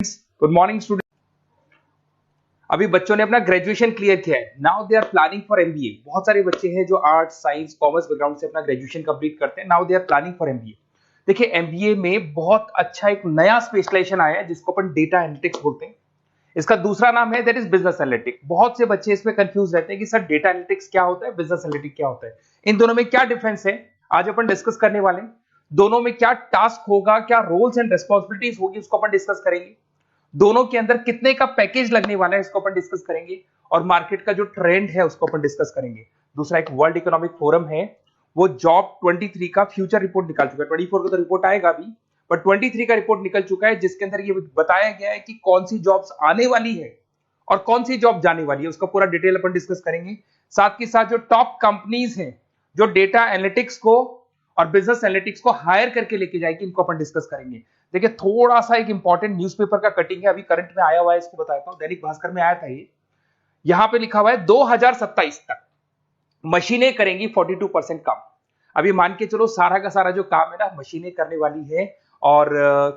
Good morning student. अभी बच्चों ने अपना ग्रेजुएशन क्लियर किया है। Now they are planning for MBA. बहुत सारे बच्चे हैं जो आर्ट्स, साइंस, कॉमर्स बैकग्राउंड से अपना ग्रेजुएशन कंप्लीट करते हैं। Now they are planning for MBA. देखिए, एमबीए में बहुत अच्छा एक नया स्पेशलाइजेशन आया है जिसको अपन डेटा एनालिटिक्स बोलते हैं। इसका दूसरा नाम है दैट इज बिजनेस एनालिटिक्स। बहुत से बच्चे इसमें कंफ्यूज रहते हैं कि सर डेटा एनालिटिक्स क्या होता है, बिजनेस एनालिटिक्स क्या होता है, इन दोनों में क्या डिफरेंस है। आज अपन डिस्कस करने वाले हैं। दोनों में क्या टास्क होगा, क्या रोल्स एंड रिस्पॉन्सिबिलिटीज होगी, उसको अपन डिस्कस करेंगे। दोनों के अंदर कितने का पैकेज लगने वाला है इसको अपन डिस्कस करेंगे, और मार्केट का जो ट्रेंड है उसको अपन डिस्कस करेंगे। दूसरा, एक वर्ल्ड इकोनॉमिक फोरम है, वो जॉब 23 का फ्यूचर रिपोर्ट निकाल चुका है। 24 का तो रिपोर्ट आएगा अभी, पर 23 का रिपोर्ट निकल चुका है जिसके अंदर ये बताया गया है कि कौन सी जॉब्स आने वाली है और कौन सी जॉब जाने वाली है। उसका पूरा डिटेल अपन डिस्कस करेंगे। साथ के साथ जो टॉप कंपनीज हैं जो डेटा एनालिटिक्स को और बिजनेस एनालिटिक्स को हायर करके लेके जाएगी, इनको अपन डिस्कस करेंगे। देखिए, थोड़ा सा एक इंपॉर्टेंट न्यूज़पेपर का कटिंग है, अभी करंट में आया हुआ है, इसको बताता हूं। दैनिक भास्कर में आया था ये। यहां पे लिखा हुआ है 2027 तक मशीनें करेंगी 42% काम। अभी मान के चलो सारा का सारा जो काम है ना मशीनें करने वाली है, और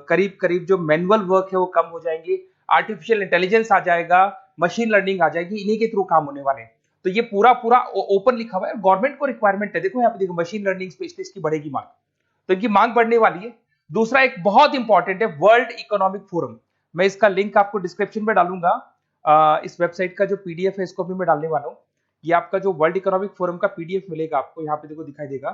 करीब करीब जो मैनुअल वर्क है वो कम हो जाएंगे, आर्टिफिशियल इंटेलिजेंस आ जाएगा, मशीन लर्निंग आ जाएगी, इन्हीं के थ्रू काम होने वाले हैं। तो ये पूरा पूरा ओपन लिखा हुआ है। गवर्नमेंट को रिक्वायरमेंट है, देखो यहाँ पे देखो, मशीन लर्निंग स्पेशलिस्ट की बढ़ेगी मांग, तो इनकी मांग बढ़ने वाली है। दूसरा एक बहुत इंपॉर्टेंट है वर्ल्ड इकोनॉमिक फोरम। मैं इसका लिंक आपको डिस्क्रिप्शन में डालूंगा। इस वेबसाइट का जो पीडीएफ है इसको भी मैं डालने वाला हूं। ये आपका जो वर्ल्ड इकोनॉमिक फोरम का पीडीएफ मिलेगा आपको, यहाँ पे देखो दिखाई देगा,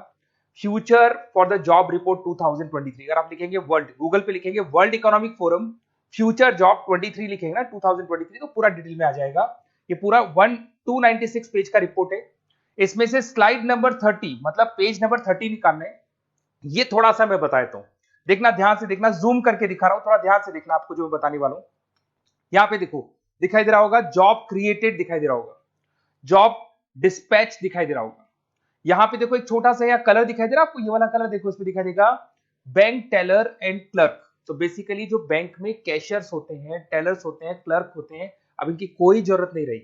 future for the job report 2023। अगर आप लिखेंगे वर्ल्ड, गूगल पे लिखेंगे world economic forum future job 23 लिखेंगे ना 2023, तो पूरा डिटेल में आ जाएगा। ये पूरा 296 पेज का रिपोर्ट है। इसमें से स्लाइड नंबर 30 मतलब पेज नंबर 30 निकालना है। ये थोड़ा सा मैं बता देता हूं, देखना ध्यान से देखना, जूम करके दिखा रहा हूं, थोड़ा ध्यान से देखना आपको जो मैं बताने वाला हूं। यहां पे देखो दिखाई दे रहा होगा जॉब क्रिएटेड, दिखाई दे रहा होगा जॉब डिस्पैच, दिखाई दे रहा होगा। यहां पे देखो एक छोटा सा यहाँ कलर दिखाई दे रहा है आपको, ये वाला कलर देखो, इसमें दिखाई देगा बैंक टेलर एंड क्लर्क। तो बेसिकली जो बैंक में कैशियर्स होते हैं, टेलर्स होते हैं, क्लर्क होते हैं, अब इनकी कोई जरूरत नहीं रही।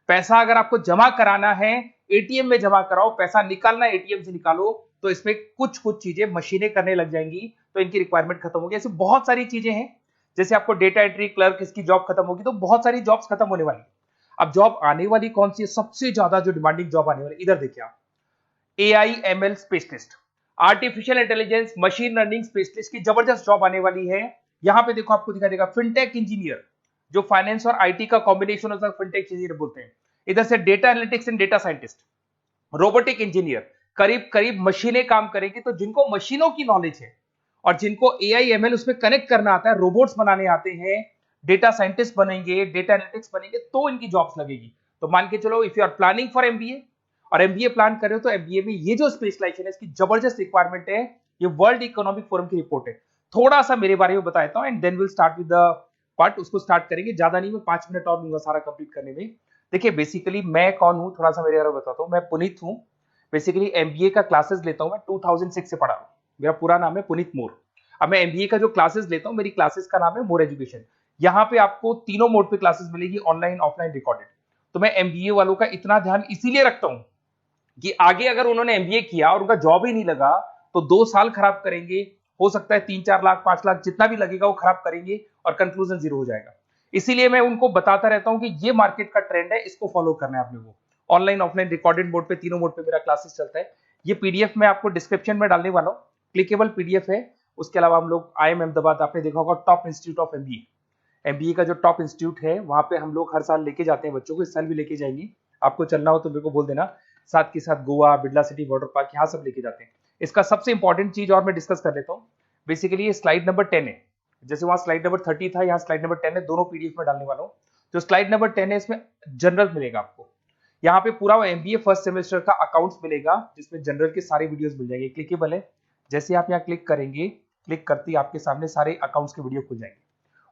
पैसा अगर आपको जमा कराना है एटीएम में जमा कराओ, पैसा निकालना एटीएम से निकालो, तो इसमें कुछ कुछ चीजें मशीनें करने लग जाएंगी, तो इनकी रिक्वायरमेंट खत्म होगी। ऐसे बहुत सारी चीजें हैं, जैसे आपको डेटा एंट्री क्लर्क, इसकी जॉब खत्म होगी, तो बहुत सारी जॉब्स खत्म होने वाली। अब जॉब आने वाली कौन सी है, सबसे ज्यादा जो डिमांडिंग जॉब आने वाली, इधर देखिए आप, AI ML specialist, artificial intelligence machine learning specialist की जबरदस्त जॉब आने वाली है। यहां पे देखो आपको दिखाई देगा फिनटेक इंजीनियर, जो फाइनेंस और आईटी का कॉम्बिनेशन होता है, फिनटेक इंजीनियर बोलते हैं। इधर से data analytics and data scientist, robotic engineer, करीब करीब मशीनें काम करेंगी। तो जिनको मशीनों की नॉलेज है और जिनको एआई एमएल उसमें कनेक्ट करना आता है, रोबोट्स बनाने आते हैं, डेटा साइंटिस्ट बनेंगे, डेटा एनालिटिक्स बनेंगे, तो इनकी जॉब्स लगेगी। तो मान के चलो if you are planning for MBA और एमबीए प्लान कर रहे हो, तो एमबीए में ये जो स्पेशलाइजेशन है इसकी जबरदस्त रिक्वायरमेंट है। ये वर्ल्ड इकोनॉमिक फोरम की रिपोर्ट है। थोड़ा सा मेरे बारे में बताता हूं and then will start with the part. उसको स्टार्ट करेंगे, ज्यादा नहीं, मैं 5 मिनट और लूंगा सारा कंप्लीट करने में। देखिए बेसिकली मैं कौन हूं, थोड़ा सा मेरे बारे में बताता हूं। मैं पुनीत हूं, बेसिकली एमबीए का क्लासेस लेता हूं मैं, 2006 से पढ़ा हूं। मेरा पूरा नाम है पुनीत मोर। अब मैं एमबीए का जो क्लासेस लेता हूं, मेरी क्लासेस का नाम है मोर एजुकेशन। यहाँ पे आपको तीनों मोड पे क्लासेस मिलेगी, ऑनलाइन, ऑफलाइन, रिकॉर्डेड। तो मैं एमबीए वालों का इतना ध्यान इसीलिए रखता हूं कि आगे अगर उन्होंने एमबीए किया और उनका जॉब ही नहीं लगा, तो 2 साल खराब करेंगे, हो सकता है 3-4 लाख 5 लाख जितना भी लगेगा वो खराब करेंगे और कंक्लूजन जीरो हो जाएगा। इसीलिए मैं उनको बताता रहता हूं कि ये मार्केट का ट्रेंड है, इसको फॉलो करना है आपने को। ऑनलाइन, ऑफलाइन, रिकॉर्डेड मोड पे, तीनों मोड पे मेरा क्लासेस चलता है। ये पीडीएफ मैं आपको डिस्क्रिप्शन में डालने वाला हूँ, क्लिकेबल पीडीएफ है। उसके अलावा हम लोग आईएम अहमदाबाद, आपने देखा होगा top institute of MBA, MBA का जो टॉप इंस्टीट्यूट है, वहां पे हम लोग हर साल लेके जाते हैं बच्चों को, इस साल भी लेके जाएंगे। आपको चलना हो तो मेरे को बोल देना। साथ के साथ Goa, Birla city water park, यहाँ सब लेके जाते हैं। इसका सबसे इंपॉर्टेंट चीज और मैं डिस्कस कर लेता हूँ। बेसिकली ये स्लाइड नंबर 10 है, जैसे वहां स्लाइड नंबर 30 था, यहाँ स्लाइड नंबर 10 है, दोनों पीडीएफ में डालने वाला हूँ। जो स्लाइड नंबर 10 है इसमें जनरल मिलेगा आपको। यहाँ पे पूरा एमबीए फर्स्ट सेमेस्टर का अकाउंट्स मिलेगा, जिसमें जनरल के सारे वीडियोस मिल जाएंगे, क्लिकेबल है। जैसे आप यहाँ क्लिक करेंगे, क्लिक करते ही आपके सामने सारे अकाउंट्स के वीडियो खुल जाएंगे।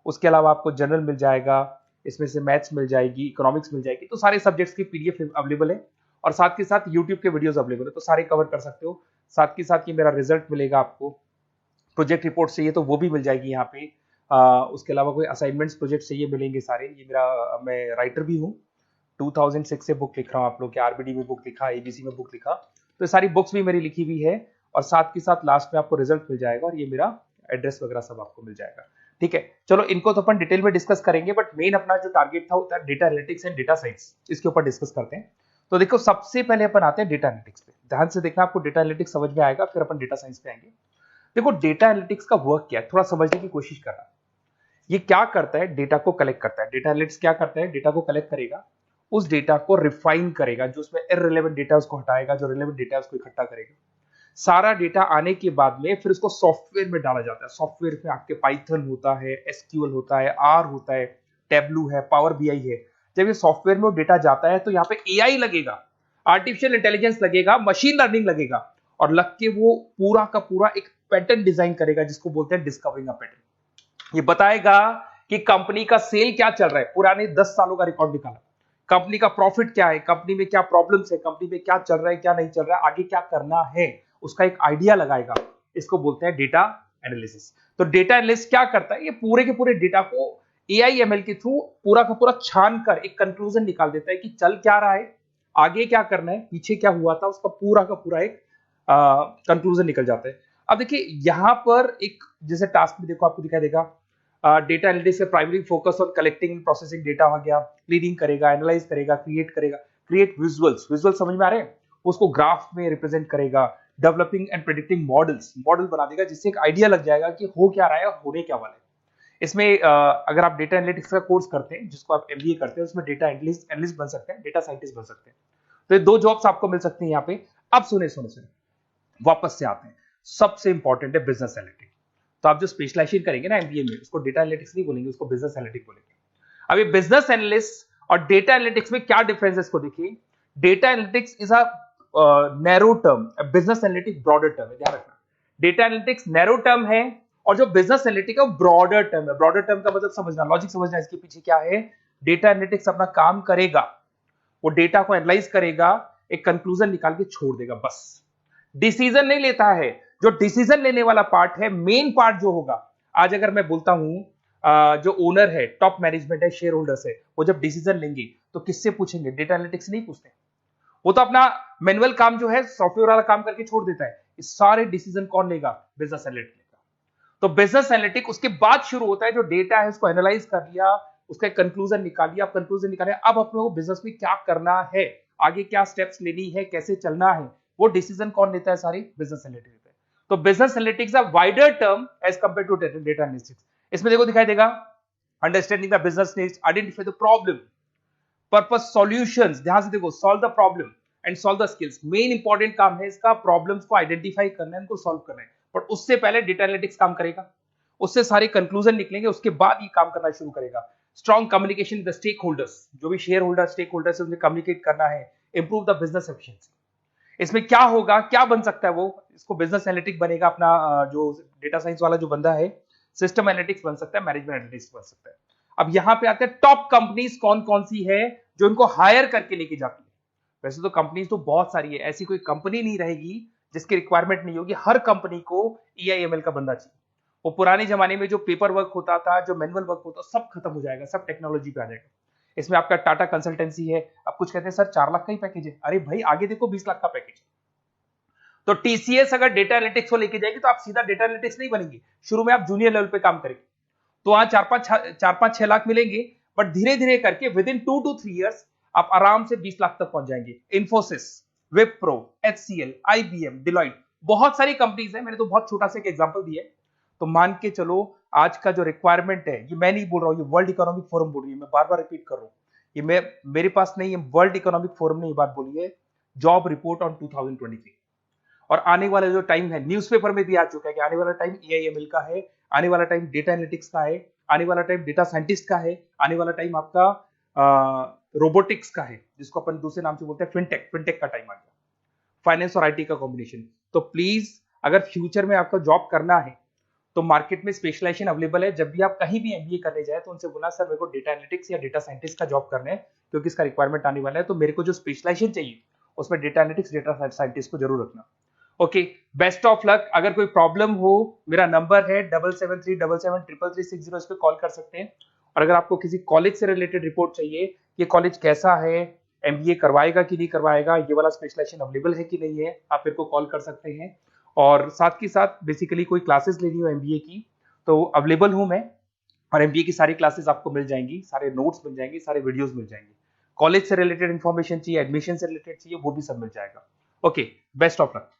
उसके अलावा आपको जनरल मिल जाएगा, इसमें से मैथ्स मिल जाएगी, इकोनॉमिक्स मिल जाएगी, तो सारे सब्जेक्ट्स की पीडीएफ अवेलेबल है। और साथ के साथ यूट्यूब के वीडियोस अवेलेबल है, तो सारे कवर कर सकते हो। साथ के साथ ये मेरा रिजल्ट मिलेगा आपको। प्रोजेक्ट रिपोर्ट चाहिए तो वो भी मिल जाएगी यहाँ पे। उसके अलावा कोई असाइनमेंट्स, प्रोजेक्ट चाहिए, मिलेंगे सारे। ये मेरा, मैं राइटर भी हूँ, 2006 से बुक लिख रहा हूँ। आप लोग के आरबीडी में बुक लिखा, एबीसी में बुक लिखा, तो सारी बुक्स भी मेरी लिखी हुई है। और साथ के साथ लास्ट में आपको रिजल्ट मिल जाएगा, और ये मेरा एड्रेस वगैरह सब आपको मिल जाएगा। ठीक है, चलो इनको तो अपन डिटेल में डिस्कस करेंगे, बट मेन अपना जो टारगेट था होता है data analytics and data science, इसके ऊपर डिस्कस करते हैं। तो देखो सबसे पहले अपन आते हैं डेटा एनालिटिक्स पे, ध्यान से देखना, आपको डेटा एनालिटिक्स समझ में आएगा, फिर अपन डेटा साइंस पे आएंगे। देखो डेटा एनालिटिक्स का वर्क क्या है, थोड़ा समझने की कोशिश करना। ये क्या करता है, डेटा को कलेक्ट करता है। डेटा एनालिटिक्स क्या करता है, डेटा को कलेक्ट करेगा, उस डेटा को रिफाइन करेगा, जो उसमें इररिलेवेंट डेटा उसको हटाएगा, जो रिलेवेंट डेटा उसको इकट्ठा करेगा। सारा डेटा आने के बाद में फिर उसको सॉफ्टवेयर में डाला जाता है। सॉफ्टवेयर में आपके पाइथन होता है, एसक्यूएल होता है, आर होता है, टेबलू है, पावर बीआई है। जब ये सॉफ्टवेयर में डेटा जाता है तो यहाँ पे एआई लगेगा, आर्टिफिशियल इंटेलिजेंस लगेगा, मशीन लर्निंग लगेगा, और लग के वो पूरा का पूरा एक पैटर्न डिजाइन करेगा, जिसको बोलते हैं डिस्कवरिंग अ पैटर्न। ये बताएगा कि कंपनी का सेल क्या चल रहा है, पुराने 10 सालों का रिकॉर्ड निकाला, कंपनी का प्रॉफिट क्या है, कंपनी में क्या प्रॉब्लम्स है, कंपनी में क्या चल रहा है, क्या नहीं चल रहा है, आगे क्या करना है, उसका एक आइडिया लगाएगा। इसको बोलते हैं डेटा एनालिसिस। तो डेटा एनालिस्ट क्या करता है, ये पूरे के पूरे डेटा को एआई एमएल के थ्रू पूरा का पूरा छान कर एक कंक्लूजन निकाल देता है कि चल क्या रहा है, आगे क्या करना है, पीछे क्या हुआ था, उसका पूरा का पूरा एक कंक्लूजन निकल जाता है। अब देखिए यहां पर एक जैसे टास्क में देखो आपको दिखाई देगा, डेटा एनालिटिक्स से primary focus on collecting processing data हो गया, क्लीनिंग करेगा, एनालाइज करेगा, क्रिएट करेगा, क्रिएट विजुअल्स, विजुअल समझ में आ रहे हैं, उसको ग्राफ में रिप्रेजेंट करेगा, developing and predicting models, model बना देगा जिससे एक आइडिया लग जाएगा कि हो क्या रहा है और होने क्या वाला है। इसमें अगर आप डेटा एनालिटिक्स का कोर्स करते हैं, जिसको आप एमबीए करते हैं, उसमें डेटा एनालिस्ट बन सकते हैं, डेटा साइंटिस्ट बन सकते हैं। तो ये दो जॉब्स आपको मिल सकती हैं यहाँ पे। अब सुने सुने सुने वापस से आते हैं, सबसे इंपॉर्टेंट है बिजनेस एनालिटिक्स। तो आप जो स्पेशलाइजेशन करेंगे ना एमबीए में, उसको डेटा एनालिटिक्स नहीं बोलेंगे, उसको बिजनेस एनालिटिक्स बोलेंगे। अब ये बिजनेस एनालिस्ट और डेटा एनालिटिक्स में क्या डिफरेंस है इसको देखिए। Data analytics is a narrow term, business analytics broader term है, ध्यान रखना। डेटा एनालिटिक्स नैरो टर्म है और जो बिजनेस एनालिटिक्स है वो ब्रॉडर टर्म है। ब्रॉडर टर्म का मतलब समझना, लॉजिक समझना, इसके पीछे क्या है। डेटा एनालिटिक्स अपना काम करेगा, वो डेटा को एनालाइज करेगा, एक कंक्लूजन निकाल के छोड़ देगा, बस। डिसीजन नहीं लेता है। जो डिसीजन लेने वाला पार्ट है, मेन पार्ट जो होगा, आज अगर मैं बोलता हूं जो ओनर है, टॉप मैनेजमेंट है, शेयर होल्डर्स है, वो जब डिसीजन लेंगे तो किससे पूछेंगे, डेटा एनालिटिक्स नहीं पूछते। वो तो अपना मैनुअल काम जो है, सॉफ्टवेयर वाला काम करके छोड़ देता है। इस सारे डिसीजन कौन लेगा, बिजनेस एनालिटिक्स लेगा। तो बिजनेस एनालिटिक्स उसके बाद शुरू होता है, जो डेटा है उसको एनालाइज कर लिया, उसका एक कंक्लूजन निकाल लिया, अब कंक्लूजन निकाले, अब अपने को बिजनेस में क्या करना है, आगे क्या स्टेप्स लेनी है, कैसे चलना है, वो डिसीजन कौन लेता है, सारी बिजनेस एनालिटिक्स लेता है। तो business analytics a wider term as compare to data analytics. इसमें देखो दिखाई देगा, understanding the business needs, identify the problem, purpose, solutions, ध्यान से देखो, solve the problem and solve the skills. Main important काम है इसका, प्रॉब्लम्स को आइडेंटिफाई करना है, उनको सॉल्व करना है। बट उससे पहले डेटा एनालिटिक्स काम करेगा, उससे सारे कंक्लूजन निकलेंगे, उसके बाद ये काम करना शुरू करेगा। Strong communication with the stakeholders, जो भी शेयर होल्डर स्टेक होल्डर्स है उनसे कम्युनिकेट करना है, इंप्रूव द बिजनेस एफिशिएंसी। इसमें क्या होगा, क्या बन सकता है, वो इसको बिजनेस एनालिटिक्स बनेगा अपना, जो डेटा साइंस वाला जो बंदा है, सिस्टम एनालिटिक्स बन सकता है, मैनेजमेंट एनालिटिक्स बन सकता है। अब यहां पे आते हैं टॉप कंपनीज कौन कौन सी है जो इनको हायर करके लेके जाती है। वैसे तो कंपनीज तो बहुत सारी है, ऐसी कोई कंपनी नहीं रहेगी जिसकी रिक्वायरमेंट नहीं होगी, हर कंपनी को ईआईएमएल का बंदा चाहिए। वो पुराने जमाने में जो पेपर वर्क होता था, जो मैनुअल वर्क होता, सब खत्म हो जाएगा, सब टेक्नोलॉजी पे आ जाएगा। इसमें आपका टाटा कंसल्टेंसी है, अब कुछ कहते हैं सर 4 लाख का ही पैकेज है, अरे भाई आगे देखो 20 लाख का पैकेज। तो टीसीएस अगर डेटा एनालिटिक्स को लेके जाएगी तो आप सीधा डेटा एनालिटिक्स नहीं बनेंगे, शुरू में आप जूनियर लेवल पे काम करेंगे, तो वहां 4-5-6 लाख मिलेंगे, बट धीरे धीरे करके विद इन 2 to 3 years आप आराम से 20 लाख तक पहुंच जाएंगे। Infosys, Wipro, HCL, IBM, Deloitte, बहुत सारी कंपनीज है, मैंने तो बहुत छोटा सा एक एग्जांपल दिया है। तो मान के चलो आज का जो रिक्वायरमेंट है, ये मैं नहीं बोल रहा हूं, ये वर्ल्ड इकोनॉमिक फोरम बोल रही है, मैं बार बार रिपीट कर रहा हूं, ये मैं मेरे पास नहीं है, वर्ल्ड इकोनॉमिक फोरम ने ये बात बोली है, जॉब रिपोर्ट ऑन 2023। और आने वाला जो टाइम है, न्यूज़पेपर में भी आ चुका है कि आने वाला टाइम एआईएमएल का है, आने वाला टाइम डेटा एनालिटिक्स का है, आने वाला टाइम डेटा साइंटिस्ट का है, आने वाला टाइम आपका रोबोटिक्स का है, जिसको अपन दूसरे नाम से बोलते हैं फिनटेक, फिनटेक का टाइम आ गया, फाइनेंस और आईटी का कॉम्बिनेशन। तो प्लीज अगर फ्यूचर में आपको जॉब करना है तो मार्केट में स्पेशलाइजेशन अवेलेबल है। जब भी आप कहीं भी एमबीए करने जाए तो उनसे बोला सर मेरे को डेटा एनालिटिक्स या डेटा साइंटिस्ट का जॉब करना है, क्योंकि इसका रिक्वायरमेंट आने वाला है, तो मेरे को जो स्पेशलाइजेशन चाहिए उसमें डेटा एनालिटिक्स, डेटा साइंटिस्ट को जरूर रखना। Okay, best of luck. अगर कोई प्रॉब्लम हो, मेरा नंबर है 7737733360, इस पे कॉल कर सकते हैं। और अगर आपको किसी कॉलेज से रिलेटेड रिपोर्ट चाहिए, ये कॉलेज कैसा है, एमबीए करवाएगा कि नहीं करवाएगा, ये वाला स्पेशलाइजेशन अवेलेबल है कि नहीं है, आप मेरे को कॉल कर सकते हैं। और साथ के साथ बेसिकली कोई क्लासेस लेनी हो एमबीए की तो अवेलेबल हूं मैं, और एमबीए की सारी क्लासेस आपको मिल जाएंगी, सारे नोट्स मिल जाएंगे, सारे वीडियोस मिल जाएंगे। कॉलेज से रिलेटेड इन्फॉर्मेशन चाहिए, एडमिशन से रिलेटेड चाहिए, वो भी सब मिल जाएगा। Okay, best of luck.